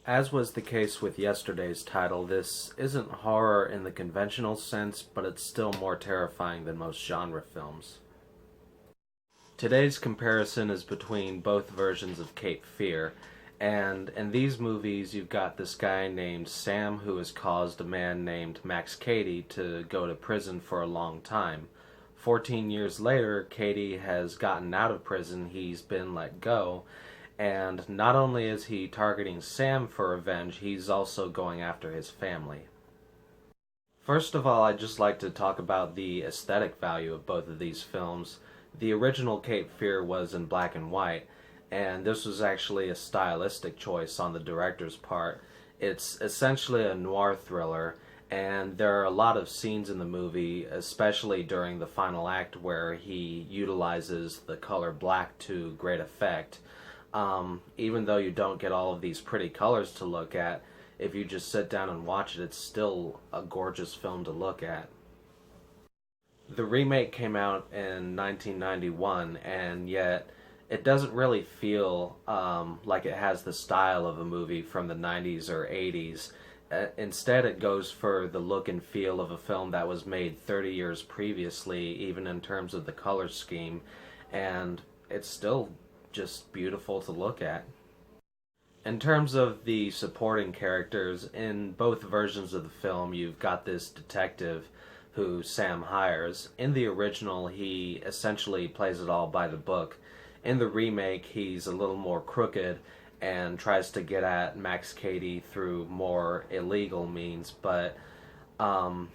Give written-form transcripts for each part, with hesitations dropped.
As was the case with yesterday's title, this isn't horror in the conventional sense, but it's still more terrifying than most genre films. Today's comparison is between both versions of Cape Fear, and in these movies you've got this guy named Sam who has caused a man named Max Cady to go to prison for a long time. 14 years later, Cady has gotten out of prison, he's been let go, and not only is he targeting Sam for revenge, he's also going after his family. First of all, I'd just like to talk about the aesthetic value of both of these films. The original Cape Fear was in black and white, and this was actually a stylistic choice on the director's part. It's essentially a noir thriller, and there are a lot of scenes in the movie, especially during the final act, where he utilizes the color black to great effect. Even though you don't get all of these pretty colors to look at, if you just sit down and watch it, it's still a gorgeous film to look at. The remake came out in 1991, and yet it doesn't really feel like it has the style of a movie from the 90s or 80s. Instead, it goes for the look and feel of a film that was made 30 years previously, even in terms of the color scheme, and it's still just beautiful to look at. In terms of the supporting characters, in both versions of the film, you've got this detective who Sam hires. In the original, he essentially plays it all by the book. In the remake, he's a little more crooked and tries to get at Max Cady through more illegal means, but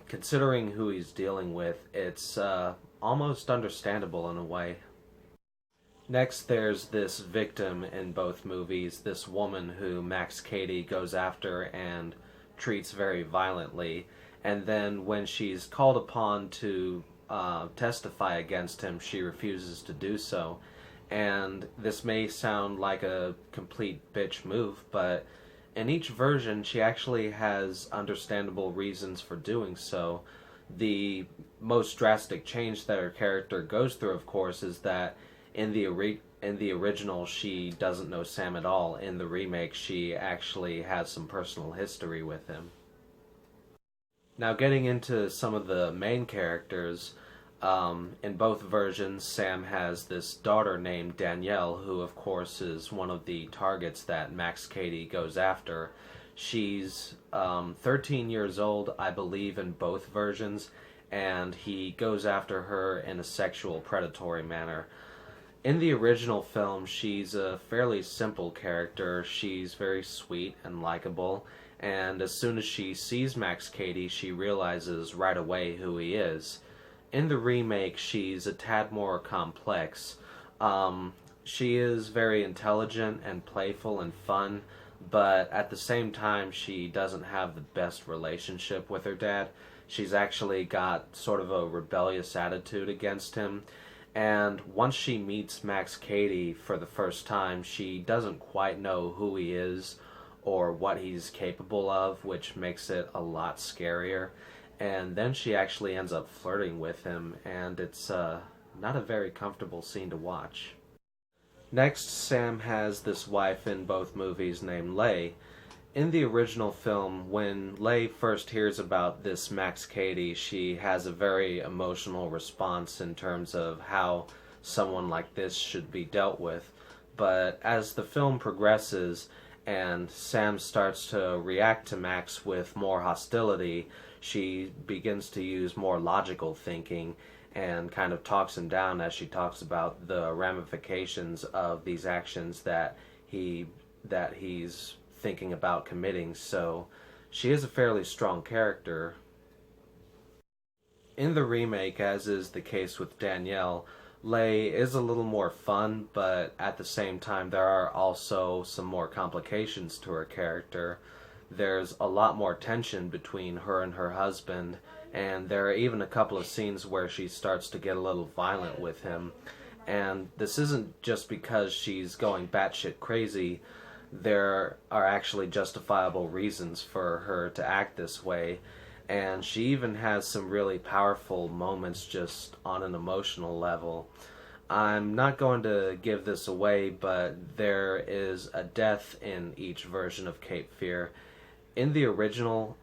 considering who he's dealing with, it's almost understandable in a way. Next, there's this victim in both movies, this woman who Max Cady goes after and treats very violently. And then when she's called upon to testify against him, she refuses to do so. And this may sound like a complete bitch move, but in each version, she actually has understandable reasons for doing so. The most drastic change that her character goes through, of course, is that in the original, she doesn't know Sam at all. In the remake, she actually has some personal history with him. Now, getting into some of the main characters, in both versions, Sam has this daughter named Danielle, who, of course, is one of the targets that Max Cady goes after. She's 13 years old, I believe, in both versions, and he goes after her in a sexual, predatory manner. In the original film, she's a fairly simple character. She's very sweet and likable, and as soon as she sees Max Cady, she realizes right away who he is. In the remake, she's a tad more complex. She is very intelligent and playful and fun, but at the same time, she doesn't have the best relationship with her dad. She's actually got sort of a rebellious attitude against him. And once she meets Max Cady for the first time, she doesn't quite know who he is or what he's capable of, which makes it a lot scarier. And then she actually ends up flirting with him, and it's not a very comfortable scene to watch. Next, Sam has this wife in both movies named Leigh. In the original film, when Leigh first hears about this Max Cady, she has a very emotional response in terms of how someone like this should be dealt with. But as the film progresses and Sam starts to react to Max with more hostility, she begins to use more logical thinking and kind of talks him down as she talks about the ramifications of these actions that he's thinking about committing. So she is a fairly strong character. In the remake, as is the case with Danielle, Leigh is a little more fun, but at the same time there are also some more complications to her character. There's a lot more tension between her and her husband, and there are even a couple of scenes where she starts to get a little violent with him. And this isn't just because she's going batshit crazy. There are actually justifiable reasons for her to act this way, and she even has some really powerful moments just on an emotional level. I'm not going to give this away, but there is a death in each version of Cape Fear. In the original,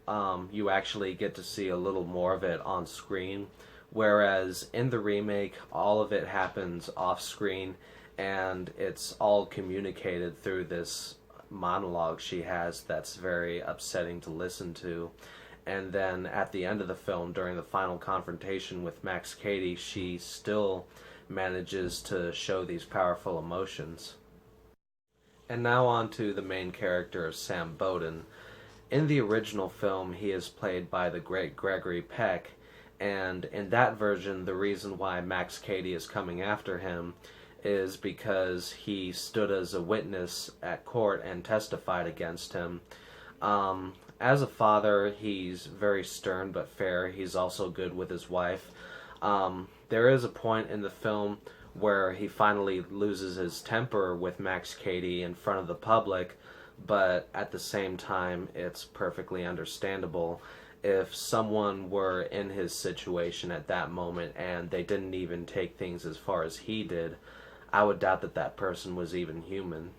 you actually get to see a little more of it on screen, whereas in the remake, all of it happens off screen, and it's all communicated through this monologue she has that's very upsetting to listen to. And then at the end of the film, during the final confrontation with Max Cady, she still manages to show these powerful emotions. And now on to the main character, Sam Bowden. In the original film, he is played by the great Gregory Peck, and in that version, the reason why Max Cady is coming after him is because he stood as a witness at court and testified against him. As a father, he's very stern but fair. He's also good with his wife. There is a point in the film where he finally loses his temper with Max Cady in front of the public, but at the same time, it's perfectly understandable. If someone were in his situation at that moment and they didn't even take things as far as he did, I would doubt that that person was even human.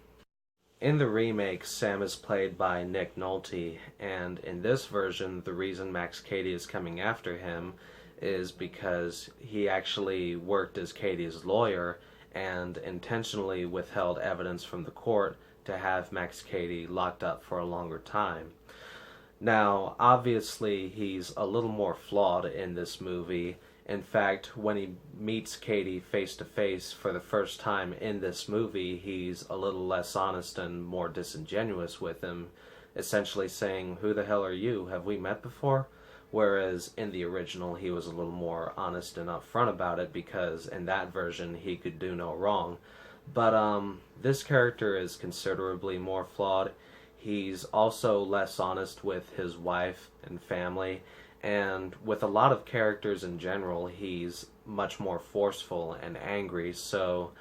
In the remake, Sam is played by Nick Nolte, and in this version, the reason Max Cady is coming after him is because he actually worked as Cady's lawyer and intentionally withheld evidence from the court to have Max Cady locked up for a longer time. Now, obviously, he's a little more flawed in this movie. In fact, when he meets Cady face to face for the first time in this movie, he's a little less honest and more disingenuous with him, essentially saying, "Who the hell are you? Have we met before?" Whereas in the original, he was a little more honest and upfront about it because in that version, he could do no wrong. But this character is considerably more flawed. He's also less honest with his wife and family, and with a lot of characters in general, he's much more forceful and angry, so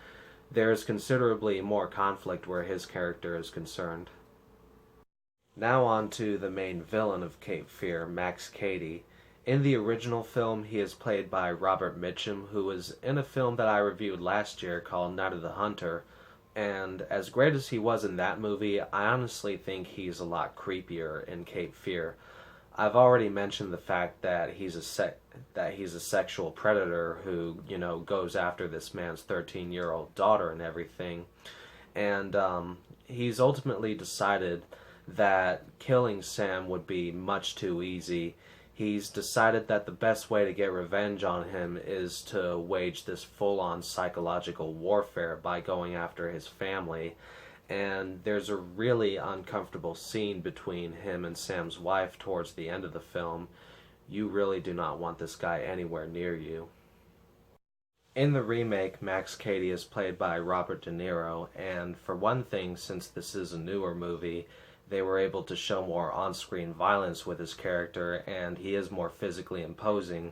there's considerably more conflict where his character is concerned. Now on to the main villain of Cape Fear, Max Cady. In the original film, he is played by Robert Mitchum, who was in a film that I reviewed last year called Night of the Hunter, and as great as he was in that movie, I honestly think he's a lot creepier in Cape Fear. I've already mentioned the fact that he's a sexual predator who, goes after this man's 13-year-old daughter and everything. And he's ultimately decided that killing Sam would be much too easy. He's decided that the best way to get revenge on him is to wage this full-on psychological warfare by going after his family. And there's a really uncomfortable scene between him and Sam's wife towards the end of the film. You really do not want this guy anywhere near you. In the remake, Max Cady is played by Robert De Niro, and for one thing, since this is a newer movie, they were able to show more on-screen violence with his character, and he is more physically imposing.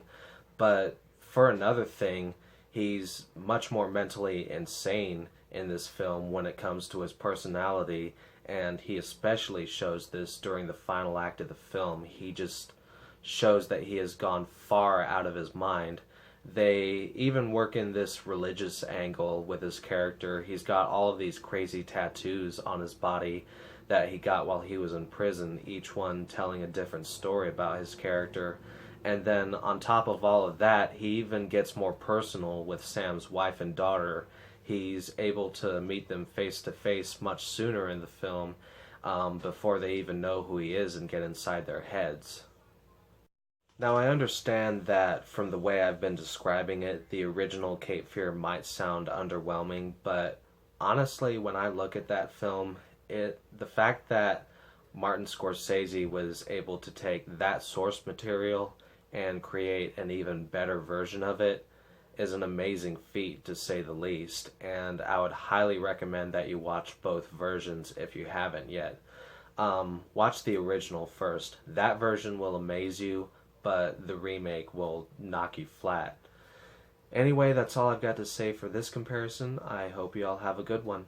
But for another thing, he's much more mentally insane in this film when it comes to his personality, and he especially shows this during the final act of the film. He just shows that he has gone far out of his mind. They even work in this religious angle with his character. He's got all of these crazy tattoos on his body that he got while he was in prison, each one telling a different story about his character. And then on top of all of that, he even gets more personal with Sam's wife and daughter. He's able to meet them face to face much sooner in the film, before they even know who he is and get inside their heads. Now, I understand that from the way I've been describing it, the original Cape Fear might sound underwhelming, but honestly, when I look at that film, the fact that Martin Scorsese was able to take that source material and create an even better version of it is an amazing feat, to say the least, and I would highly recommend that you watch both versions if you haven't yet. Watch the original first. That version will amaze you, but the remake will knock you flat. Anyway, that's all I've got to say for this comparison. I hope you all have a good one.